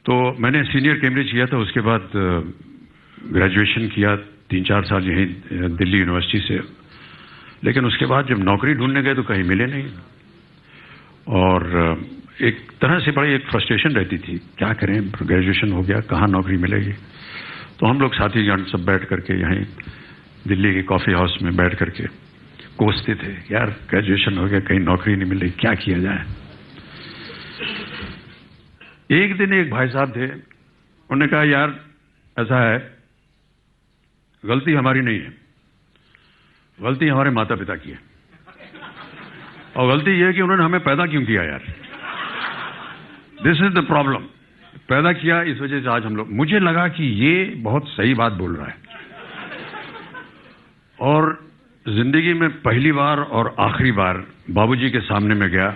तो मैंने senior Cambridge किया था, उसके बाद ग्रेजुएशन किया 3-4 साल यहीं दिल्ली यूनिवर्सिटी से। लेकिन उसके बाद जब नौकरी ढूंढने गए तो कहीं मिले नहीं, और एक तरह से बड़ी एक फ्रस्ट्रेशन रहती थी, क्या करें, ग्रेजुएशन हो गया, कहाँ नौकरी मिलेगी। तो हम लोग साथीगण सब बैठ करके यहीं दिल्ली के कॉफी हाउस में बैठ करके कोसते थे, यार ग्रेजुएशन हो गया, कहीं नौकरी नहीं मिल रही, क्या किया जाए। एक दिन एक भाई साहब थे, उन्होंने कहा यार ऐसा है, गलती हमारी नहीं है, गलती हमारे माता पिता की है, और गलती यह है कि उन्होंने हमें पैदा क्यों किया यार, दिस इज द प्रॉब्लम। पैदा किया इस वजह से आज हम लोग। मुझे लगा कि ये बहुत सही बात बोल रहा है, और जिंदगी में पहली बार और आखिरी बार बाबूजी के सामने में गया।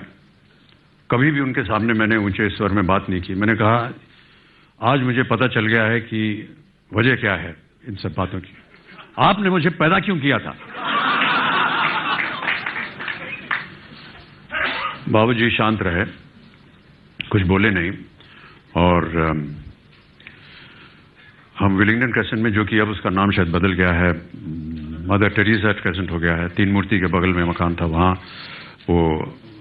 कभी भी उनके सामने मैंने ऊंचे स्वर में बात नहीं की। मैंने कहा आज मुझे पता चल गया है कि वजह क्या है इन सब बातों की, आपने मुझे पैदा क्यों किया था। बाबूजी शांत रहे, कुछ बोले नहीं, और हम विलिंगडन क्रेसेंट में, जो कि अब उसका नाम शायद बदल गया है, मदर टेरेसा क्रेसेंट हो गया है, 3 मूर्ति के बगल में मकान था, वहां वो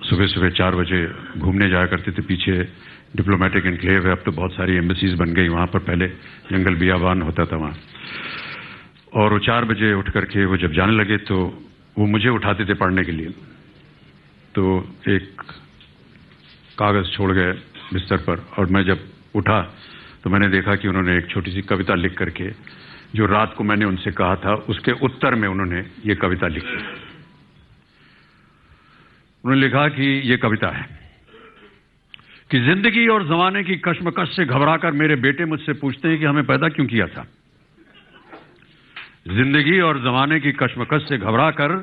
सुबह सुबह 4 बजे घूमने जाया करते थे। पीछे डिप्लोमेटिक एनक्लेव है, अब तो बहुत सारी एम्बेसीज बन गई वहां पर, पहले जंगल बियाबान होता था वहां। और वो 4 बजे उठ करके वो जब जाने लगे तो वो मुझे उठाते थे पढ़ने के लिए। तो एक कागज छोड़ गए बिस्तर पर, और मैं जब उठा तो मैंने देखा कि उन्होंने एक छोटी सी कविता लिख करके, जो रात को मैंने उनसे कहा था, उसके उत्तर में उन्होंने ये कविता लिखी। उन्होंने लिखा कि ये कविता है कि जिंदगी और जमाने की कश्मकश से घबराकर मेरे बेटे मुझसे पूछते हैं कि हमें पैदा क्यों किया था। जिंदगी और जमाने की कश्मकश से घबराकर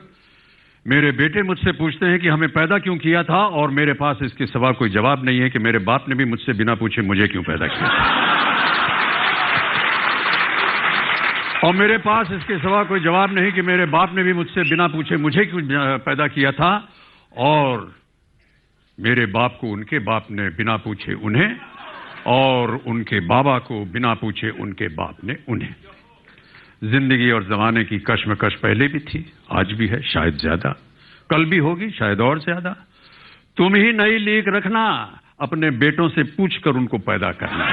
मेरे बेटे मुझसे पूछते हैं कि हमें पैदा क्यों किया था, और मेरे पास इसके सिवा कोई जवाब नहीं है कि मेरे बाप ने भी मुझसे बिना पूछे मुझे क्यों पैदा किया था। और मेरे पास इसके सिवा कोई जवाब नहीं कि मेरे बाप ने भी मुझसे बिना पूछे मुझे क्यों पैदा किया था, और मेरे बाप को उनके बाप ने बिना पूछे उन्हें, और उनके बाबा को बिना पूछे उनके बाप ने उन्हें। जिंदगी और जमाने की कश्मकश पहले भी थी, आज भी है, शायद ज्यादा, कल भी होगी शायद और ज्यादा। तुम ही नई लीक रखना, अपने बेटों से पूछकर उनको पैदा करना।